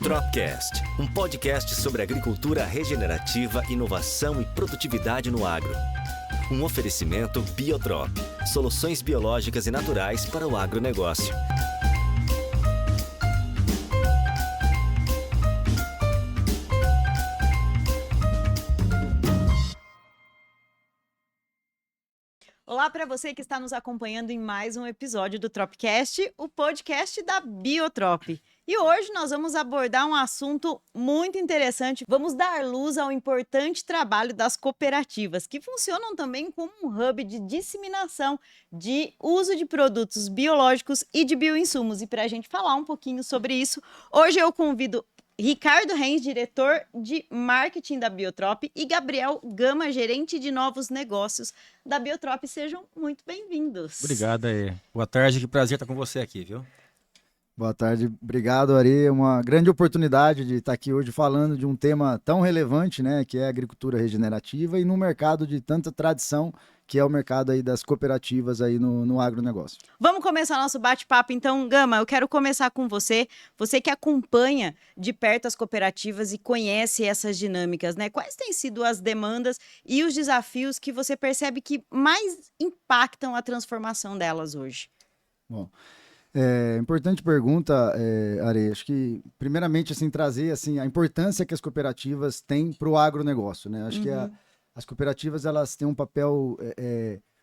Tropcast, um podcast sobre agricultura regenerativa, inovação e produtividade no agro. Um oferecimento Biotrop, soluções biológicas e naturais para o agronegócio. Olá para você que está nos acompanhando em mais um episódio do Tropcast, o podcast da Biotrop. E hoje nós vamos abordar um assunto muito interessante. Vamos dar luz ao importante trabalho das cooperativas, que funcionam também como um hub de disseminação de uso de produtos biológicos e de bioinsumos. E para a gente falar um pouquinho sobre isso, hoje eu convido Ricardo Renz, diretor de marketing da Biotrop, e Gabriel Gama, gerente de novos negócios da Biotrop. Sejam muito bem-vindos. Obrigado aí. Boa tarde, que prazer estar com você aqui, viu? Boa tarde, obrigado, Ari. É uma grande oportunidade de estar aqui hoje falando de um tema tão relevante, né, que é a agricultura regenerativa e num mercado de tanta tradição, que é o mercado aí das cooperativas aí no agronegócio. Vamos começar nosso bate-papo, então, Gama, eu quero começar com você. Você que acompanha de perto as cooperativas e conhece essas dinâmicas, né? Quais têm sido as demandas e os desafios que você percebe que mais impactam a transformação delas hoje? Bom, importante pergunta, Ari. Acho que, primeiramente, assim, trazer assim, a importância que as cooperativas têm para o agronegócio, né? Acho que as cooperativas, elas têm um papel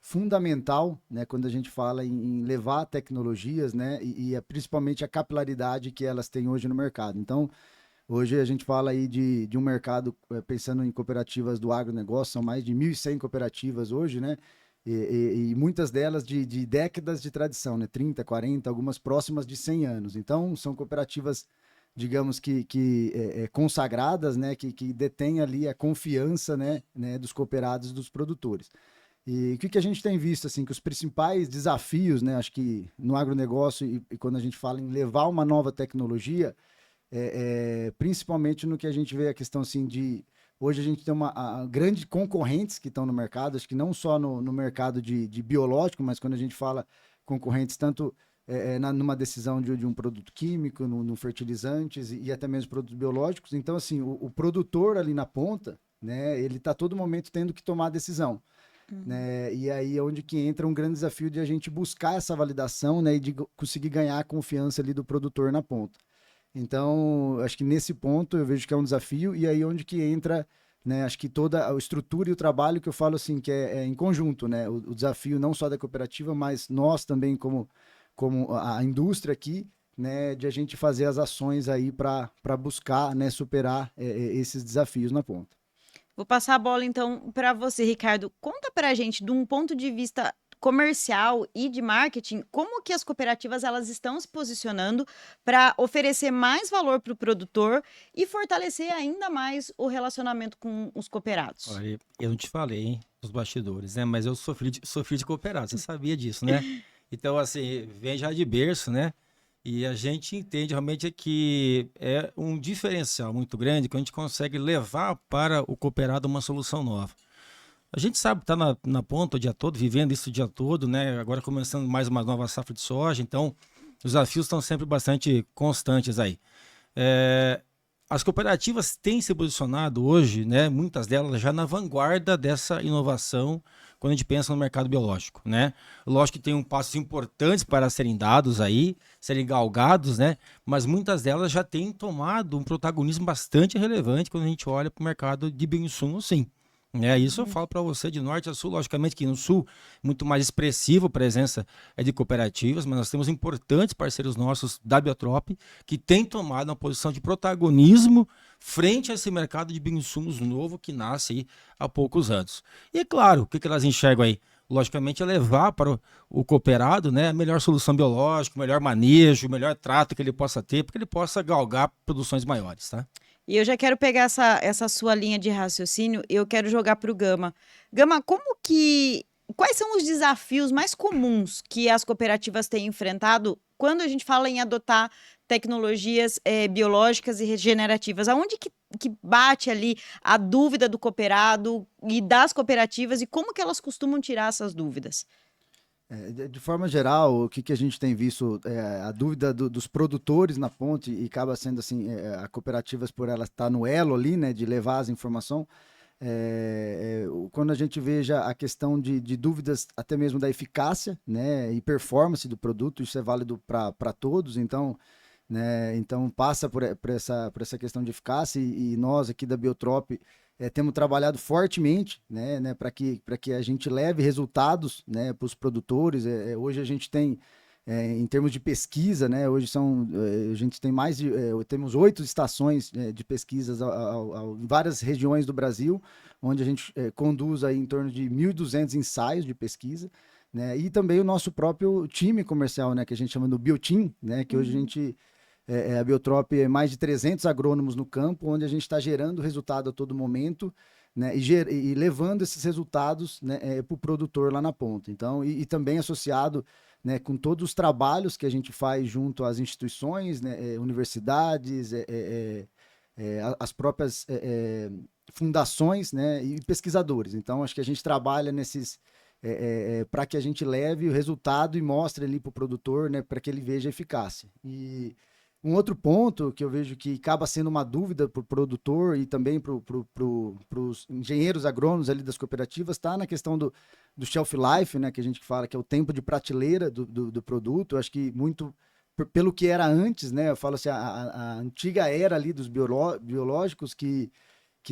fundamental, né, quando a gente fala em levar tecnologias, né, e principalmente a capilaridade que elas têm hoje no mercado. Então, hoje a gente fala aí de um mercado, pensando em cooperativas do agronegócio, são mais de 1.100 cooperativas hoje, né, e muitas delas de décadas de tradição, né, 30, 40, algumas próximas de 100 anos. Então, são cooperativas, digamos que consagradas, né, que detêm ali a confiança, né, dos cooperados, dos produtores. E o que a gente tem visto, assim, que os principais desafios, né, acho que no agronegócio e quando a gente fala em levar uma nova tecnologia, principalmente no que a gente vê a questão, assim, de... Hoje a gente tem grandes concorrentes que estão no mercado, acho que não só no mercado de biológico, mas quando a gente fala concorrentes tanto... numa decisão de um produto químico, no fertilizantes e até mesmo produtos biológicos. Então, assim, o produtor ali na ponta, né, ele está todo momento tendo que tomar a decisão. Né? E aí é onde que entra um grande desafio de a gente buscar essa validação, né, e de conseguir ganhar a confiança ali do produtor na ponta. Então, acho que nesse ponto eu vejo que é um desafio, e aí onde que entra, né, acho que toda a estrutura e o trabalho que eu falo assim, que é em conjunto, né, o desafio não só da cooperativa, mas nós também como a indústria aqui, né, de a gente fazer as ações aí para buscar, né, superar esses desafios na ponta. Vou passar a bola, então, para você, Ricardo. Conta para a gente, de um ponto de vista comercial e de marketing, como que as cooperativas elas estão se posicionando para oferecer mais valor para o produtor e fortalecer ainda mais o relacionamento com os cooperados. Olha, eu não te falei, hein, dos bastidores, né? Mas eu sofri de cooperado, você sabia disso, né? Então, assim, vem já de berço, né? E a gente entende realmente que é um diferencial muito grande que a gente consegue levar para o cooperado uma solução nova. A gente sabe que está na ponta o dia todo, vivendo isso o dia todo, né? Agora começando mais uma nova safra de soja, então os desafios estão sempre bastante constantes aí. As cooperativas têm se posicionado hoje, né, muitas delas já na vanguarda dessa inovação quando a gente pensa no mercado biológico, né? Lógico que tem passos importantes para serem dados aí, serem galgados, né? Mas muitas delas já têm tomado um protagonismo bastante relevante quando a gente olha para o mercado de bioinsumos, sim. Isso eu falo para você de norte a sul, logicamente que no sul muito mais expressiva a presença de cooperativas, mas nós temos importantes parceiros nossos da Biotrop que têm tomado uma posição de protagonismo frente a esse mercado de bioinsumos novo que nasce aí há poucos anos. E é claro, o que elas enxergam aí? Logicamente é levar para o cooperado, né, a melhor solução biológica, o melhor manejo, o melhor trato que ele possa ter, para que ele possa galgar produções maiores, tá? E eu já quero pegar essa sua linha de raciocínio e eu quero jogar para o Gama. Gama, quais são os desafios mais comuns que as cooperativas têm enfrentado quando a gente fala em adotar tecnologias biológicas e regenerativas? Aonde que bate ali a dúvida do cooperado e das cooperativas e como que elas costumam tirar essas dúvidas? De forma geral, o que a gente tem visto, a dúvida dos produtores na ponte, e acaba sendo assim, a cooperativas por ela estar no elo ali, né, de levar as informações, quando a gente veja a questão de dúvidas até mesmo da eficácia, né, e performance do produto, isso é válido para todos, então, né, então passa por essa questão de eficácia, e nós aqui da Biotrop temos trabalhado fortemente, né, para que a gente leve resultados, né, para os produtores. Hoje a gente tem, em termos de pesquisa, né, hoje a gente tem temos 8 estações de pesquisas em várias regiões do Brasil, onde a gente conduz aí em torno de 1.200 ensaios de pesquisa, né, e também o nosso próprio time comercial, né, que a gente chama do Bioteam, né, que hoje a gente... a Biotrop é mais de 300 agrônomos no campo, onde a gente está gerando resultado a todo momento, né, e levando esses resultados, né, para o produtor lá na ponta. Então, e também associado, né, com todos os trabalhos que a gente faz junto às instituições, né, universidades, as próprias fundações, né, e pesquisadores. Então, acho que a gente trabalha nesses... para que a gente leve o resultado e mostre ali para o produtor, né, para que ele veja a eficácia. E um outro ponto que eu vejo que acaba sendo uma dúvida para o produtor e também para os engenheiros agrônomos ali das cooperativas está na questão do shelf life, né, que a gente fala que é o tempo de prateleira do produto. Eu acho que muito pelo que era antes, né, eu falo assim, a antiga era ali dos biológicos que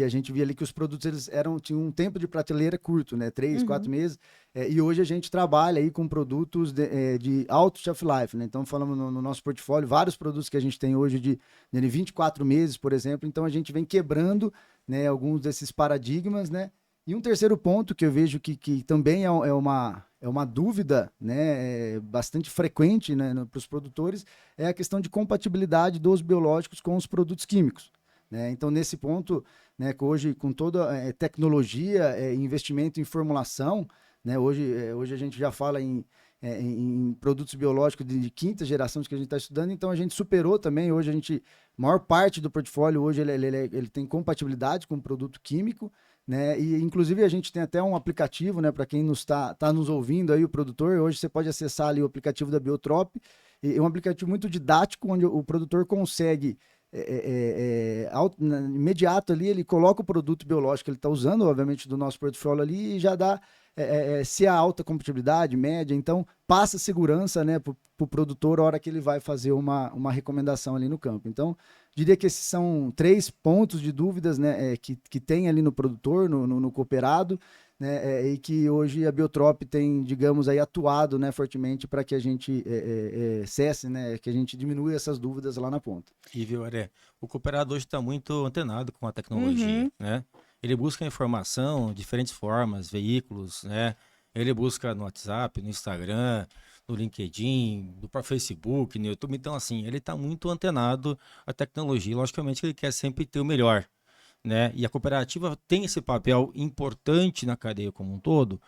a gente via ali que os produtos tinham um tempo de prateleira curto, né? 3, 4 meses. E hoje a gente trabalha aí com produtos de alto shelf life, né? Então, falamos no nosso portfólio, vários produtos que a gente tem hoje de 24 meses, por exemplo. Então, a gente vem quebrando, né, alguns desses paradigmas, né? E um terceiro ponto que eu vejo que também é uma dúvida, né, bastante frequente, né, para os produtores, é a questão de compatibilidade dos biológicos com os produtos químicos. Né? Então, nesse ponto, né, que hoje, com toda tecnologia, investimento em formulação, né, hoje a gente já fala em produtos biológicos de quinta geração que a gente está estudando, então a gente superou também. Hoje a maior parte do portfólio hoje ele tem compatibilidade com o produto químico, né? E inclusive a gente tem até um aplicativo, né, para quem tá nos ouvindo aí, o produtor. Hoje você pode acessar ali o aplicativo da Biotrop, e é um aplicativo muito didático, onde o produtor consegue imediato ali, ele coloca o produto biológico que ele está usando, obviamente, do nosso portfólio ali, e já dá se há alta compatibilidade, média, então passa segurança, né, para o produtor a hora que ele vai fazer uma recomendação ali no campo. Então, diria que esses são 3 pontos de dúvidas, né, que tem ali no produtor, no cooperado, né, e que hoje a Biotrop tem, digamos, aí atuado, né, fortemente para que a gente cesse, né, que a gente diminua essas dúvidas lá na ponta. E viu, Aré, o cooperado hoje está muito antenado com a tecnologia, né? Ele busca informação de diferentes formas, veículos, né? Ele busca no WhatsApp, no Instagram, no LinkedIn, no Facebook, no YouTube. Então, assim, ele está muito antenado à tecnologia. Logicamente, ele quer sempre ter o melhor, né? E a cooperativa tem esse papel importante na cadeia como um todo,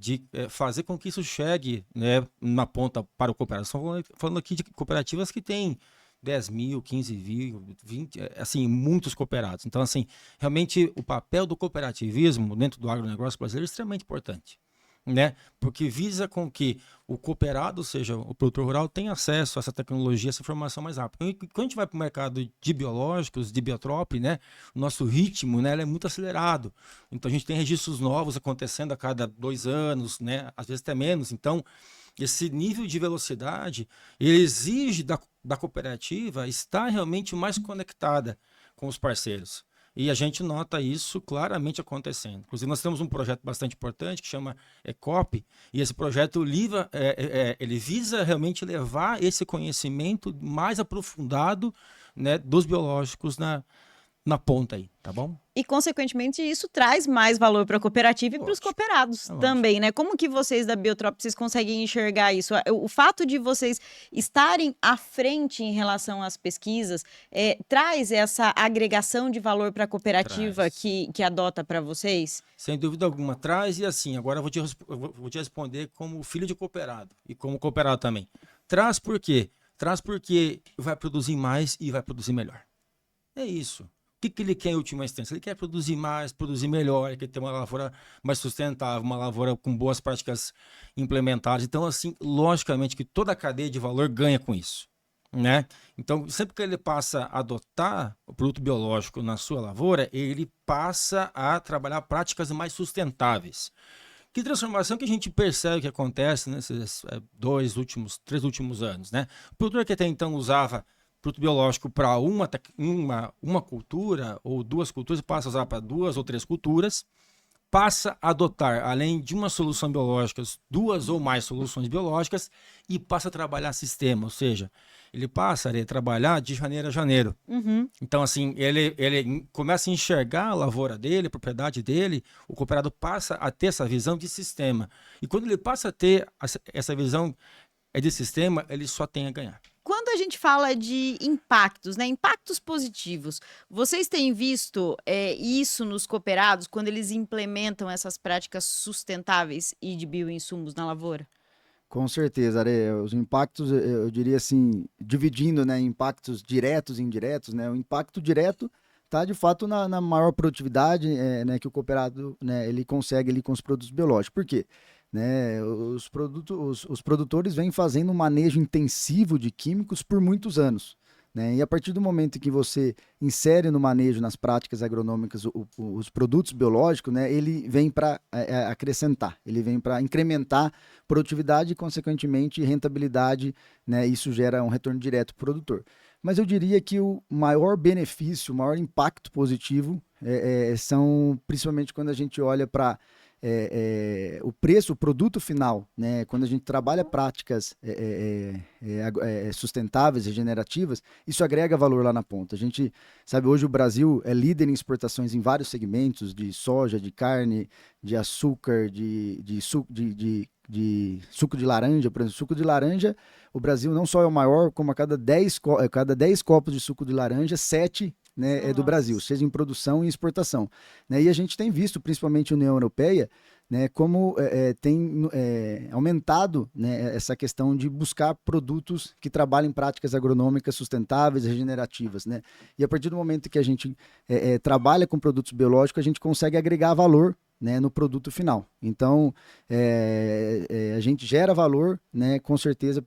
de fazer com que isso chegue, né, na ponta para o cooperado. Estamos falando aqui de cooperativas que têm 10 mil, 15 mil, 20, assim, muitos cooperados. Então, assim, realmente o papel do cooperativismo dentro do agronegócio brasileiro é extremamente importante, né? Porque visa com que o cooperado, seja o produtor rural, tenha acesso a essa tecnologia, essa informação mais rápido. E quando a gente vai para o mercado de biológicos, de Biotrop, né, o nosso ritmo, né, ele é muito acelerado. Então, a gente tem registros novos acontecendo a cada 2 anos, né, às vezes até menos. Então, esse nível de velocidade, ele exige da cooperativa estar realmente mais conectada com os parceiros. E a gente nota isso claramente acontecendo. Inclusive, nós temos um projeto bastante importante que chama ECOP, e esse projeto ele visa realmente levar esse conhecimento mais aprofundado, né, dos biológicos na ponta aí, tá bom? E, consequentemente, isso traz mais valor para a cooperativa e para os cooperados também, né? Como que vocês da Biotrop, vocês conseguem enxergar isso? O fato de vocês estarem à frente em relação às pesquisas traz essa agregação de valor para a cooperativa que adota para vocês? Sem dúvida alguma, traz. E assim, agora eu vou te responder como filho de cooperado e como cooperado também. Traz por quê? Traz porque vai produzir mais e vai produzir melhor. É isso. que ele quer em última instância? Ele quer produzir mais, produzir melhor, ele quer ter uma lavoura mais sustentável, uma lavoura com boas práticas implementadas. Então, assim, logicamente que toda a cadeia de valor ganha com isso, né? Então, sempre que ele passa a adotar o produto biológico na sua lavoura, ele passa a trabalhar práticas mais sustentáveis. Que transformação que a gente percebe que acontece nesses 3 últimos anos, né? O produtor que até então usava produto biológico para uma cultura ou 2 culturas, passa a usar para 2 ou 3 culturas, passa a adotar, além de uma solução biológica, 2 ou mais soluções biológicas e passa a trabalhar sistema, ou seja, ele passa a trabalhar de janeiro a janeiro. Então, assim, ele começa a enxergar a lavoura dele, a propriedade dele, o cooperado passa a ter essa visão de sistema. E quando ele passa a ter essa visão de sistema, ele só tem a ganhar. Quando a gente fala de impactos, né, impactos positivos, vocês têm visto isso nos cooperados quando eles implementam essas práticas sustentáveis e de bioinsumos na lavoura? Com certeza, Are. Os impactos, eu diria assim, dividindo, né, impactos diretos e indiretos, né, o impacto direto está, de fato, na maior produtividade, né, que o cooperado, né, ele consegue ali com os produtos biológicos. Por quê? Né, os produtores vêm fazendo um manejo intensivo de químicos por muitos anos. Né, e a partir do momento que você insere no manejo, nas práticas agronômicas, os produtos biológicos, né, ele vem para acrescentar, ele vem para incrementar produtividade e, consequentemente, rentabilidade, né, isso gera um retorno direto para o produtor. Mas eu diria que o maior benefício, o maior impacto positivo são principalmente quando a gente olha para o preço, o produto final, né? Quando a gente trabalha práticas sustentáveis, regenerativas, isso agrega valor lá na ponta. A gente sabe, hoje o Brasil é líder em exportações em vários segmentos, de soja, de carne, de açúcar, de suco de laranja. Por exemplo, suco de laranja, o Brasil não só é o maior, como a cada 10 copos de suco de laranja, 7 né, é do Brasil, seja em produção e exportação. Né? E a gente tem visto, principalmente a União Europeia, né, como tem aumentado, né, essa questão de buscar produtos que trabalhem em práticas agronômicas sustentáveis, regenerativas. Né? E a partir do momento que a gente trabalha com produtos biológicos, a gente consegue agregar valor, né, no produto final. Então, a gente gera valor, né, com certeza,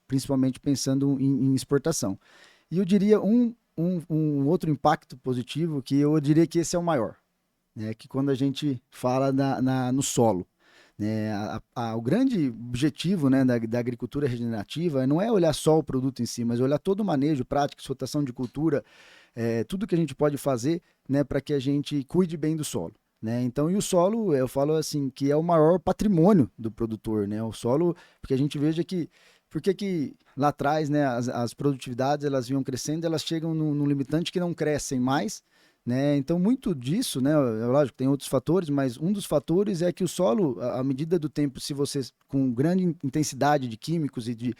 principalmente pensando em exportação. E eu diria um outro impacto positivo, que eu diria que esse é o maior, né, que quando a gente fala no solo. Né, o grande objetivo, né, da agricultura regenerativa não é olhar só o produto em si, mas olhar todo o manejo, prática, rotação de cultura, tudo que a gente pode fazer, né, para que a gente cuide bem do solo. Né? Então, e o solo, eu falo assim, que é o maior patrimônio do produtor, né? O solo, porque a gente veja que, porque que lá atrás, né, as produtividades, elas vinham crescendo, elas chegam num limitante que não crescem mais, né? Então, muito disso, né, lógico, tem outros fatores, mas um dos fatores é que o solo, à medida do tempo, se você, com grande intensidade de químicos e de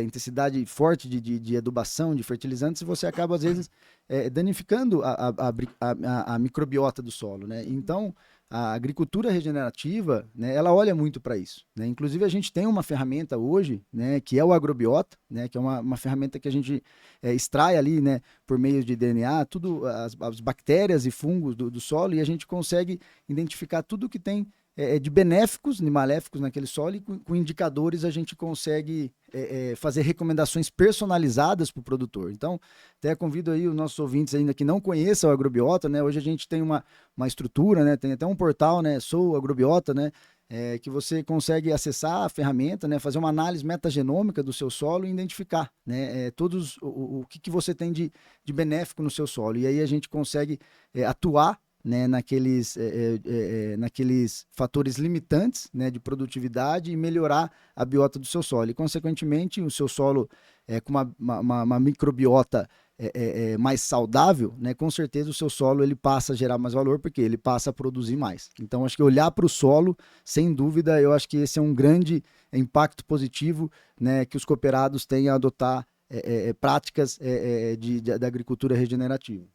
intensidade forte de adubação, de fertilizantes, você acaba, às vezes, danificando a microbiota do solo, né? Então, a agricultura regenerativa, né, ela olha muito para isso. Né? Inclusive, a gente tem uma ferramenta hoje, né, que é o agrobiota, né, que é uma ferramenta que a gente extrai ali, né, por meio de DNA, tudo, as bactérias e fungos do solo, e a gente consegue identificar tudo que tem de benéficos e maléficos naquele solo, e com indicadores a gente consegue fazer recomendações personalizadas para o produtor. Então, até convido aí os nossos ouvintes ainda que não conheçam o agrobiota, né? Hoje a gente tem uma estrutura, né? Tem até um portal, né? Sou agrobiota, né? Que você consegue acessar a ferramenta, né? Fazer uma análise metagenômica do seu solo e identificar, né? Todos o que você tem de benéfico no seu solo. E aí a gente consegue atuar, né, naqueles fatores limitantes, né, de produtividade, e melhorar a biota do seu solo. E, consequentemente, o seu solo com uma microbiota mais saudável, né, com certeza o seu solo ele passa a gerar mais valor, porque ele passa a produzir mais. Então, acho que olhar para o solo, sem dúvida, eu acho que esse é um grande impacto positivo, né, que os cooperados têm a adotar práticas da agricultura regenerativa.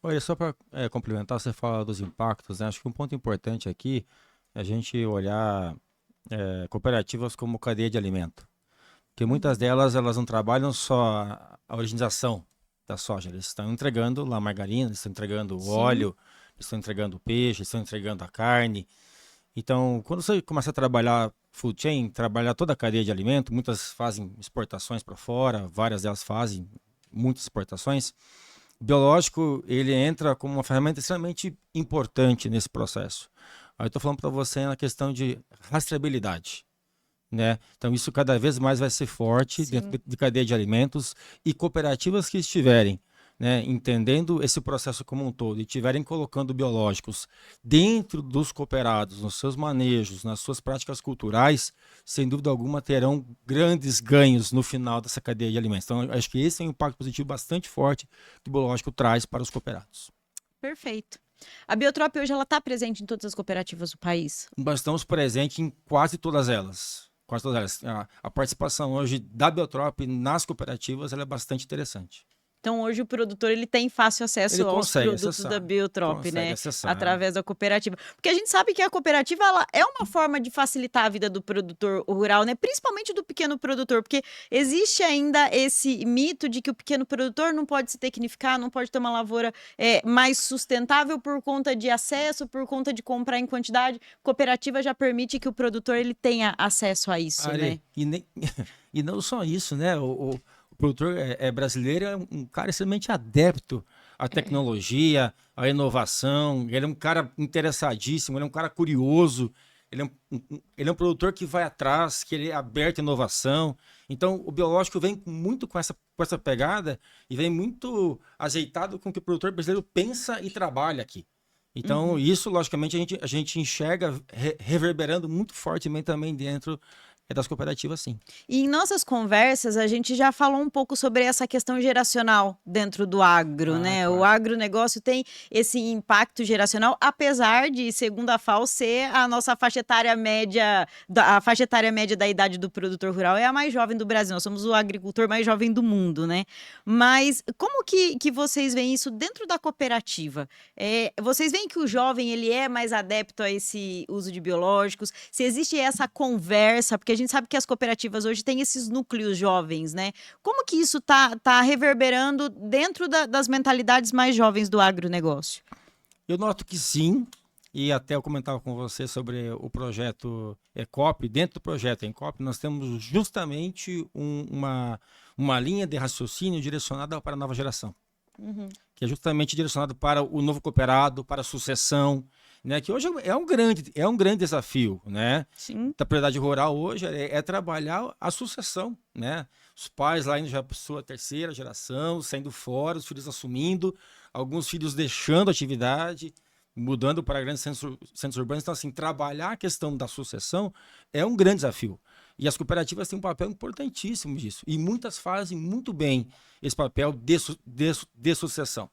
Olha, só para complementar, você fala dos impactos, né? Acho que um ponto importante aqui é a gente olhar cooperativas como cadeia de alimento. Porque muitas delas, elas não trabalham só a originização da soja. Eles estão entregando lá a margarina, eles estão entregando o Sim. óleo, eles estão entregando o peixe, eles estão entregando a carne. Então, quando você começa a trabalhar food chain, trabalhar toda a cadeia de alimento, muitas fazem exportações para fora, várias delas fazem muitas exportações. O biológico, ele entra como uma ferramenta extremamente importante nesse processo. Aí eu estou falando para você na questão de rastreabilidade, né? Então, isso cada vez mais vai ser forte Sim. dentro de cadeia de alimentos e cooperativas que estiverem, né, entendendo esse processo como um todo e estiverem colocando biológicos dentro dos cooperados, nos seus manejos, nas suas práticas culturais, sem dúvida alguma terão grandes ganhos no final dessa cadeia de alimentos. Então, eu acho que esse é um impacto positivo bastante forte que o biológico traz para os cooperados. Perfeito. A Biotrop hoje ela está presente em todas as cooperativas do país. Nós estamos presentes em quase todas elas. Quase todas elas. A participação hoje da Biotrop nas cooperativas ela é bastante interessante. Então, hoje o produtor ele tem fácil acesso Ele aos consegue produtos acessar, da Biotrop, consegue né? acessar. Através da cooperativa. Porque a gente sabe que a cooperativa ela é uma forma de facilitar a vida do produtor rural, né? Principalmente do pequeno produtor, porque existe ainda esse mito de que o pequeno produtor não pode se tecnificar, não pode ter uma lavoura mais sustentável por conta de acesso, por conta de comprar em quantidade. Cooperativa já permite que o produtor ele tenha acesso a isso, né? E não só isso, né? O produtor brasileiro é um cara extremamente adepto à tecnologia, à inovação. Ele é um cara interessadíssimo, ele é um cara curioso. Ele é um produtor que vai atrás, que ele é aberto à inovação. Então, o biológico vem muito com essa pegada e vem muito ajeitado com o que o produtor brasileiro pensa e trabalha aqui. Então, isso, logicamente, a gente enxerga reverberando muito fortemente também dentro das cooperativas, sim. E em nossas conversas, a gente já falou um pouco sobre essa questão geracional dentro do agro, né? Claro. O agronegócio tem esse impacto geracional, apesar de, segundo a FAO, ser a nossa faixa etária média, a faixa etária média da idade do produtor rural é a mais jovem do Brasil. Nós somos o agricultor mais jovem do mundo, né? Mas como que vocês veem isso dentro da cooperativa? Vocês veem que o jovem ele é mais adepto a esse uso de biológicos? Se existe essa conversa, porque a gente sabe que as cooperativas hoje têm esses núcleos jovens, né? Como que isso tá reverberando dentro das mentalidades mais jovens do agronegócio? Eu noto que sim, e até eu comentava com você sobre o projeto ECOP. Dentro do projeto ECOP, nós temos justamente uma linha de raciocínio direcionada para a nova geração, que é justamente direcionado para o novo cooperado, para a sucessão, né, que hoje é um grande desafio, né? Sim. Da propriedade rural hoje é trabalhar a sucessão, né? Os pais lá indo já para sua terceira geração, saindo fora, os filhos assumindo, alguns filhos deixando a atividade, mudando para grandes centros urbanos. Então, assim, trabalhar a questão da sucessão é um grande desafio. E as cooperativas têm um papel importantíssimo disso. E muitas fazem muito bem esse papel de sucessão.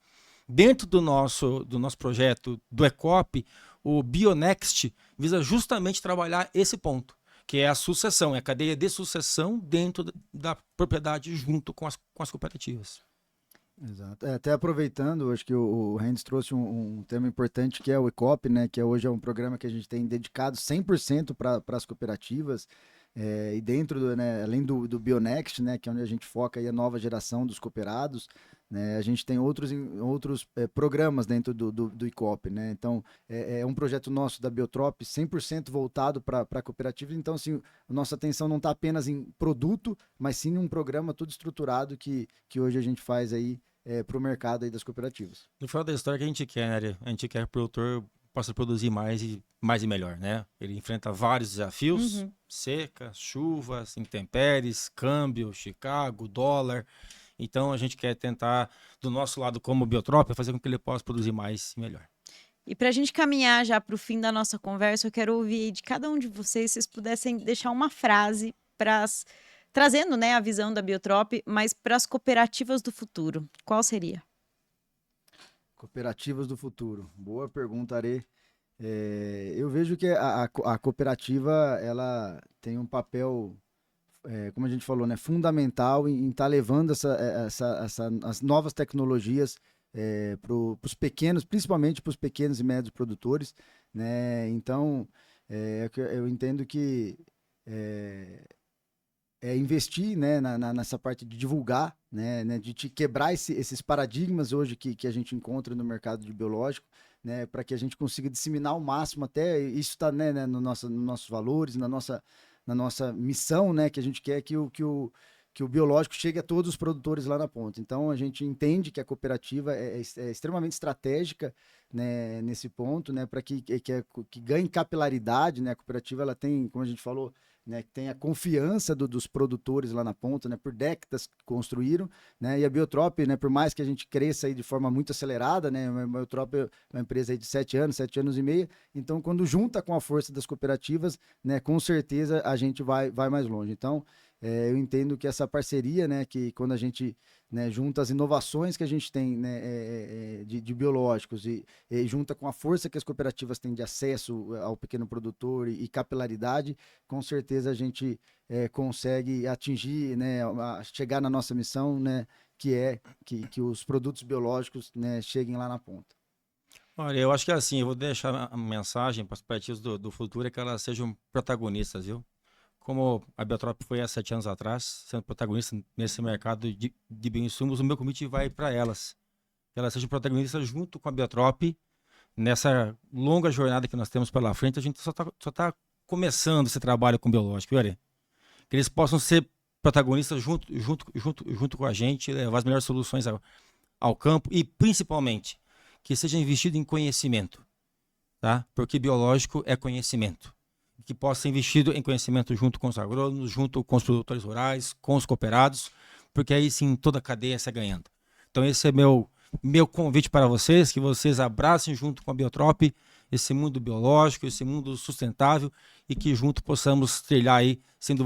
Dentro do nosso projeto do ECOP, o Bionext visa justamente trabalhar esse ponto, que é a sucessão, é a cadeia de sucessão dentro da propriedade junto com as cooperativas. Exato. Até aproveitando, acho que o Rendes trouxe um tema importante que é o ECOP, né? Que hoje é um programa que a gente tem dedicado 100% para as cooperativas. E dentro, né, além do Bionext, né, que é onde a gente foca aí a nova geração dos cooperados, né, a gente tem outros programas dentro do ICOP, né? Então, é um projeto nosso da Biotrop 100% voltado para a cooperativa. Então, assim, a nossa atenção não está apenas em produto, mas sim em um programa todo estruturado que hoje a gente faz aí para o mercado aí das cooperativas. No final da história, que a gente quer, né? A gente quer que o produtor possa produzir mais e melhor, né? Ele enfrenta vários desafios, seca, chuvas, intempéries, câmbio, Chicago, dólar. Então, a gente quer tentar, do nosso lado como Biotrop, fazer com que ele possa produzir mais e melhor. E para a gente caminhar já para o fim da nossa conversa, eu quero ouvir de cada um de vocês, se vocês pudessem deixar uma frase trazendo, né, a visão da Biotrop, mas para as cooperativas do futuro. Qual seria? Cooperativas do futuro. Boa pergunta, Are. Eu vejo que a cooperativa ela tem um papel, como a gente falou, né, fundamental em estar levando as novas tecnologias para os pequenos, principalmente para os pequenos e médios produtores, né? Então, eu entendo que investir, né, nessa parte de divulgar né, de te quebrar esses paradigmas hoje que a gente encontra no mercado de biológico, né, para que a gente consiga disseminar ao máximo, até isso está, né, nos nossos valores, na nossa missão, né, que a gente quer que o biológico chegue a todos os produtores lá na ponta. Então, a gente entende que a cooperativa é extremamente estratégica, né, nesse ponto, né, para que ganhe capilaridade, né, a cooperativa ela tem, como a gente falou, né, que tem a confiança dos produtores lá na ponta, né, por décadas que construíram, né, e a Biotrop, né, por mais que a gente cresça aí de forma muito acelerada, né, a Biotrop é uma empresa aí de 7 anos e meio, então quando junta com a força das cooperativas, né, com certeza a gente vai mais longe. Então, eu entendo que essa parceria, né, que quando a gente, né, junta as inovações que a gente tem, né, de biológicos e junta com a força que as cooperativas têm de acesso ao pequeno produtor e capilaridade, com certeza a gente consegue atingir, né, chegar na nossa missão, né, que é que os produtos biológicos, né, cheguem lá na ponta. Olha, eu acho que assim, eu vou deixar a mensagem para as cooperativas do futuro é que elas sejam protagonistas, viu? Como a Biotrop foi há 7 anos atrás, sendo protagonista nesse mercado de bioinsumos, o meu convite vai para elas. Que elas sejam protagonistas junto com a Biotrop nessa longa jornada que nós temos pela frente. A gente só tá começando esse trabalho com o biológico, viu, Ari? Que eles possam ser protagonistas junto com a gente, levar as melhores soluções ao campo e, principalmente, que seja investido em conhecimento, tá? Porque biológico é conhecimento. Que possa ser investido em conhecimento junto com os agrônomos, junto com os produtores rurais, com os cooperados, porque aí sim toda a cadeia sai ganhando. Então esse é meu convite para vocês, que vocês abracem junto com a Biotrop esse mundo biológico, esse mundo sustentável e que junto possamos trilhar aí, sendo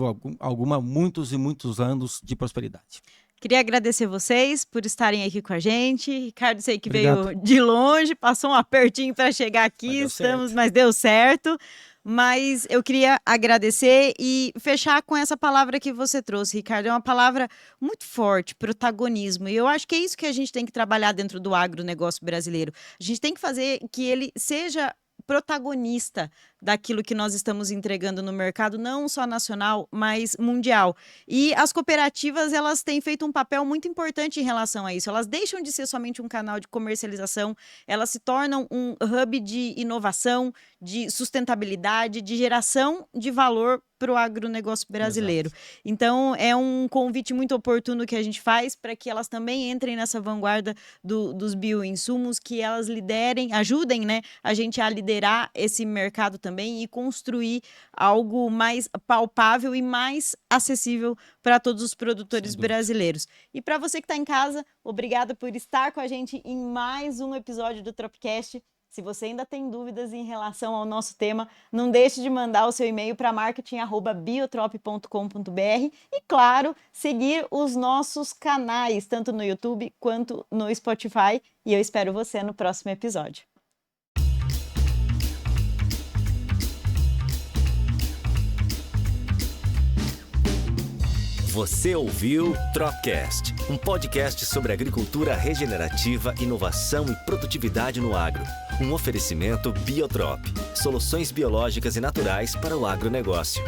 muitos e muitos anos de prosperidade. Queria agradecer vocês por estarem aqui com a gente. Ricardo, sei que Obrigado. veio de longe, passou um apertinho para chegar aqui, mas deu certo. Mas eu queria agradecer e fechar com essa palavra que você trouxe, Ricardo. É uma palavra muito forte, protagonismo. E eu acho que é isso que a gente tem que trabalhar dentro do agronegócio brasileiro. A gente tem que fazer que ele seja protagonista daquilo que nós estamos entregando no mercado, não só nacional, mas mundial. E as cooperativas, elas têm feito um papel muito importante em relação a isso. Elas deixam de ser somente um canal de comercialização, elas se tornam um hub de inovação, de sustentabilidade, de geração de valor para o agronegócio brasileiro. Exato. Então, é um convite muito oportuno que a gente faz para que elas também entrem nessa vanguarda dos bioinsumos, que elas liderem, ajudem, né, a gente a liderar esse mercado também e construir algo mais palpável e mais acessível para todos os produtores brasileiros. E para você que está em casa, obrigada por estar com a gente em mais um episódio do Tropcast. Se você ainda tem dúvidas em relação ao nosso tema, não deixe de mandar o seu e-mail para marketing@biotrop.com.br e, claro, seguir os nossos canais, tanto no YouTube quanto no Spotify. E eu espero você no próximo episódio. Você ouviu Tropcast, um podcast sobre agricultura regenerativa, inovação e produtividade no agro. Um oferecimento Biotrop, soluções biológicas e naturais para o agronegócio.